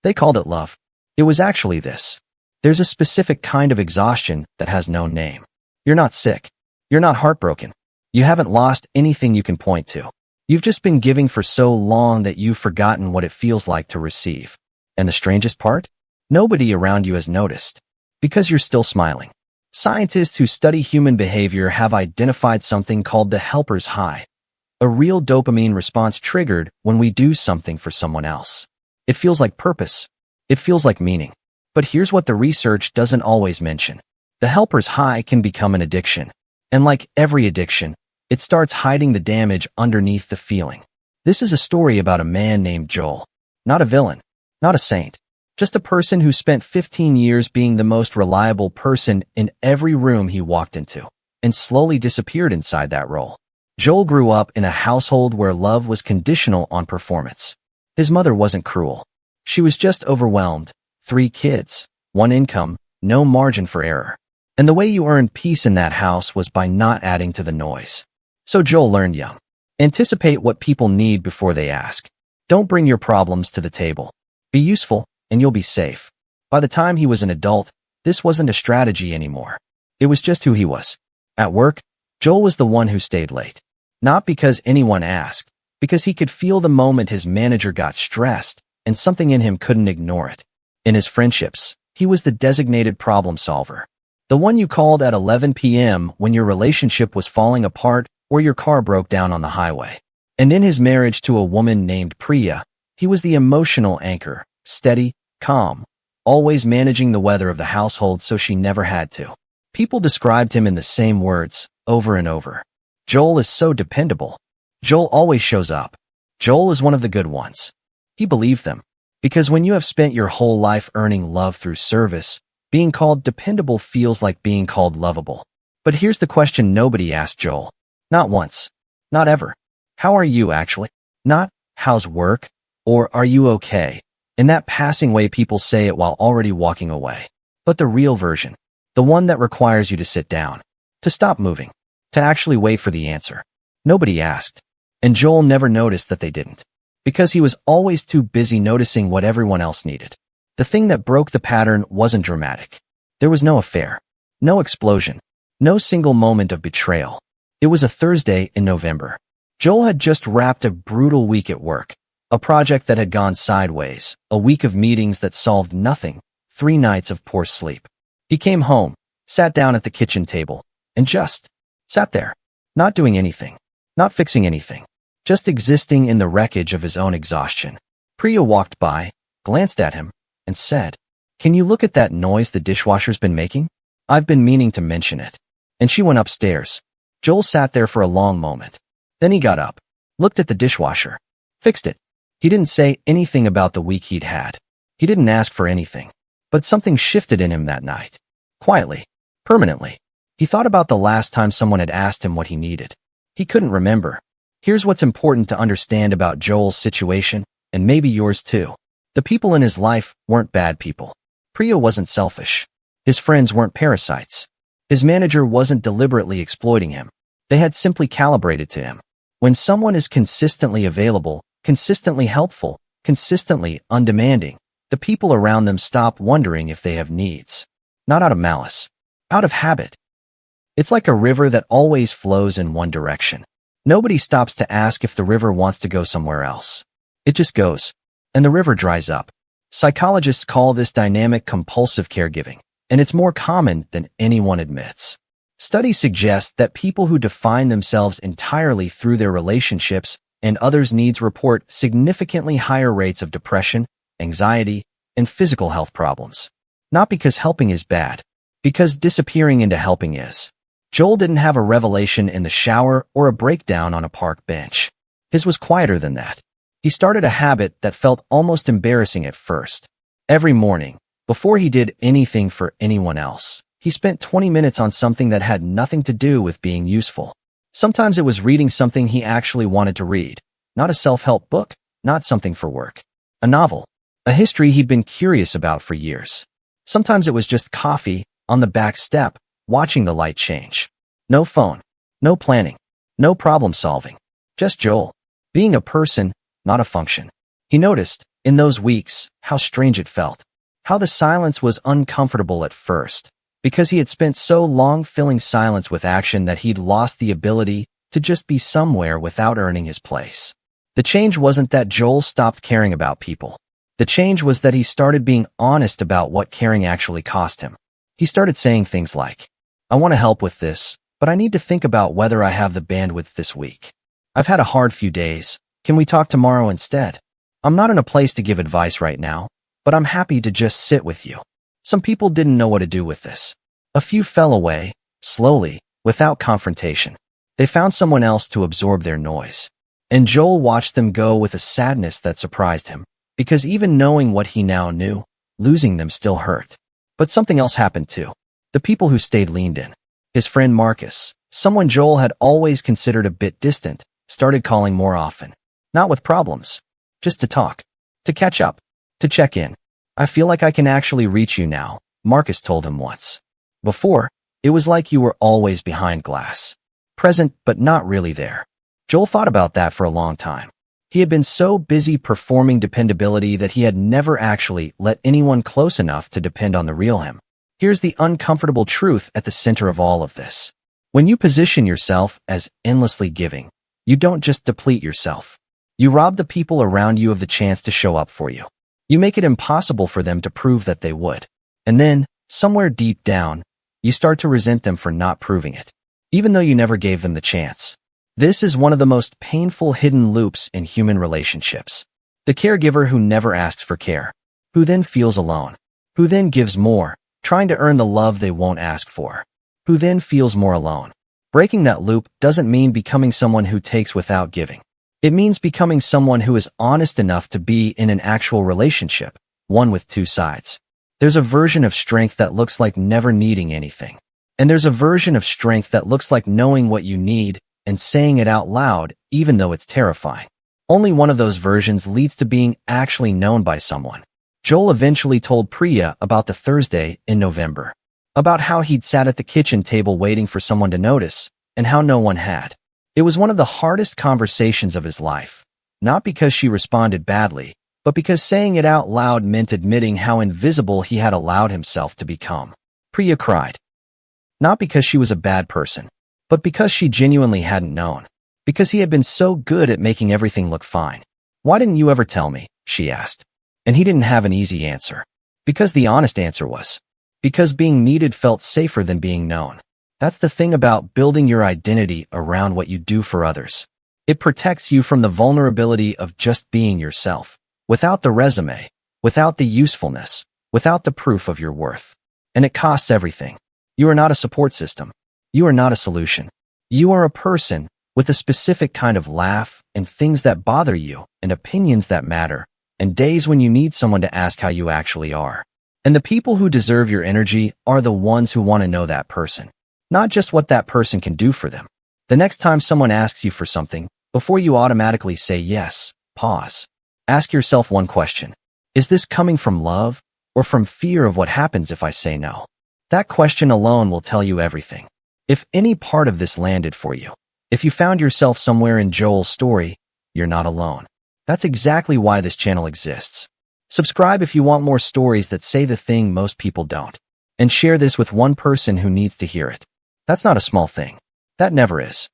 They called it love. It was actually this. There's a specific kind of exhaustion that has no name. You're not sick. You're not heartbroken. You haven't lost anything you can point to. You've just been giving for so long that you've forgotten what it feels like to receive. And the strangest part? Nobody around you has noticed. Because you're still smiling. Scientists who study human behavior have identified something called the helper's high, a real dopamine response triggered when we do something for someone else. It feels like purpose. It feels like meaning. But here's what the research doesn't always mention. The helper's high can become an addiction. And like every addiction, it starts hiding the damage underneath the feeling. This is a story about a man named Joel. Not a villain. Not a saint. Just a person who spent 15 years being the most reliable person in every room he walked into, and slowly disappeared inside that role. Joel grew up in a household where love was conditional on performance. His mother wasn't cruel. She was just overwhelmed. 3 kids, 1 income, no margin for error. And the way you earned peace in that house was by not adding to the noise. So Joel learned young. Anticipate what people need before they ask. Don't bring your problems to the table. Be useful, and you'll be safe. By the time he was an adult, this wasn't a strategy anymore. It was just who he was. At work, Joel was the one who stayed late. Not because anyone asked, because he could feel the moment his manager got stressed, and something in him couldn't ignore it. In his friendships, he was the designated problem solver. The one you called at 11 p.m. when your relationship was falling apart or your car broke down on the highway. And in his marriage to a woman named Priya, he was the emotional anchor, steady, calm, always managing the weather of the household so she never had to. People described him in the same words, over and over. Joel is so dependable. Joel always shows up. Joel is one of the good ones. He believed them. Because when you have spent your whole life earning love through service, being called dependable feels like being called lovable. But here's the question nobody asked Joel. Not once. Not ever. How are you actually? Not, how's work? Or are you okay? In that passing way people say it while already walking away. But the real version, the one that requires you to sit down, to stop moving, to actually wait for the answer. Nobody asked. And Joel never noticed that they didn't. Because he was always too busy noticing what everyone else needed. The thing that broke the pattern wasn't dramatic. There was no affair. No explosion. No single moment of betrayal. It was a Thursday in November. Joel had just wrapped a brutal week at work. A project that had gone sideways, a week of meetings that solved nothing, 3 nights of poor sleep. He came home, sat down at the kitchen table, and just sat there, not doing anything, not fixing anything, just existing in the wreckage of his own exhaustion. Priya walked by, glanced at him, and said, "Can you look at that noise the dishwasher's been making? I've been meaning to mention it." And she went upstairs. Joel sat there for a long moment. Then he got up, looked at the dishwasher, fixed it. He didn't say anything about the week he'd had. He didn't ask for anything. But something shifted in him that night. Quietly. Permanently. He thought about the last time someone had asked him what he needed. He couldn't remember. Here's what's important to understand about Joel's situation, and maybe yours too. The people in his life weren't bad people. Priya wasn't selfish. His friends weren't parasites. His manager wasn't deliberately exploiting him. They had simply calibrated to him. When someone is consistently available, consistently helpful, consistently undemanding, the people around them stop wondering if they have needs. Not out of malice. Out of habit. It's like a river that always flows in one direction. Nobody stops to ask if the river wants to go somewhere else. It just goes. And the river dries up. Psychologists call this dynamic compulsive caregiving, and it's more common than anyone admits. Studies suggest that people who define themselves entirely through their relationships and others' needs report significantly higher rates of depression, anxiety, and physical health problems. Not because helping is bad, because disappearing into helping is. Joel didn't have a revelation in the shower or a breakdown on a park bench. His was quieter than that. He started a habit that felt almost embarrassing at first. Every morning, before he did anything for anyone else, he spent 20 minutes on something that had nothing to do with being useful. Sometimes it was reading something he actually wanted to read, not a self-help book, not something for work. A novel, a history he'd been curious about for years. Sometimes it was just coffee, on the back step, watching the light change. No phone, no planning, no problem solving. Just Joel, being a person, not a function. He noticed, In those weeks, how strange it felt. How the silence was uncomfortable at first, because he had spent so long filling silence with action that he'd lost the ability to just be somewhere without earning his place. The change wasn't that Joel stopped caring about people. The change was that he started being honest about what caring actually cost him. He started saying things like, "I want to help with this, but I need to think about whether I have the bandwidth this week. I've had a hard few days. Can we talk tomorrow instead? I'm not in a place to give advice right now, but I'm happy to just sit with you." Some people didn't know what to do with this. A few fell away, slowly, without confrontation. They found someone else to absorb their noise. And Joel watched them go with a sadness that surprised him, because even knowing what he now knew, losing them still hurt. But something else happened too. The people who stayed leaned in. His friend Marcus, someone Joel had always considered a bit distant, started calling more often. Not with problems. Just to talk. To catch up. To check in. "I feel like I can actually reach you now," Marcus told him once. Before, it was like you were always behind glass. Present, but not really there. Joel thought about that for a long time. He had been so busy performing dependability that he had never actually let anyone close enough to depend on the real him. Here's the uncomfortable truth at the center of all of this. When you position yourself as endlessly giving, you don't just deplete yourself. You rob the people around you of the chance to show up for you. You make it impossible for them to prove that they would. And then, somewhere deep down, you start to resent them for not proving it, even though you never gave them the chance. This is one of the most painful hidden loops in human relationships. The caregiver who never asks for care, who then feels alone, who then gives more, trying to earn the love they won't ask for, who then feels more alone. Breaking that loop doesn't mean becoming someone who takes without giving. It means becoming someone who is honest enough to be in an actual relationship, one with two sides. There's a version of strength that looks like never needing anything. And there's a version of strength that looks like knowing what you need and saying it out loud, even though it's terrifying. Only one of those versions leads to being actually known by someone. Joel eventually told Priya about the Thursday in November, about how he'd sat at the kitchen table waiting for someone to notice, and how no one had. It was one of the hardest conversations of his life, not because she responded badly, but because saying it out loud meant admitting how invisible he had allowed himself to become. Priya cried. Not because she was a bad person, but because she genuinely hadn't known. Because he had been so good at making everything look fine. "Why didn't you ever tell me?" she asked. And he didn't have an easy answer. Because the honest answer was, because being needed felt safer than being known. That's the thing about building your identity around what you do for others. It protects you from the vulnerability of just being yourself, without the resume, without the usefulness, without the proof of your worth. And it costs everything. You are not a support system. You are not a solution. You are a person with a specific kind of laugh and things that bother you and opinions that matter and days when you need someone to ask how you actually are. And the people who deserve your energy are the ones who want to know that person. Not just what that person can do for them. The next time someone asks you for something, before you automatically say yes, pause. Ask yourself one question. Is this coming from love or from fear of what happens if I say no? That question alone will tell you everything. If any part of this landed for you, if you found yourself somewhere in Joel's story, you're not alone. That's exactly why this channel exists. Subscribe if you want more stories that say the thing most people don't. And share this with one person who needs to hear it. That's not a small thing. That never is.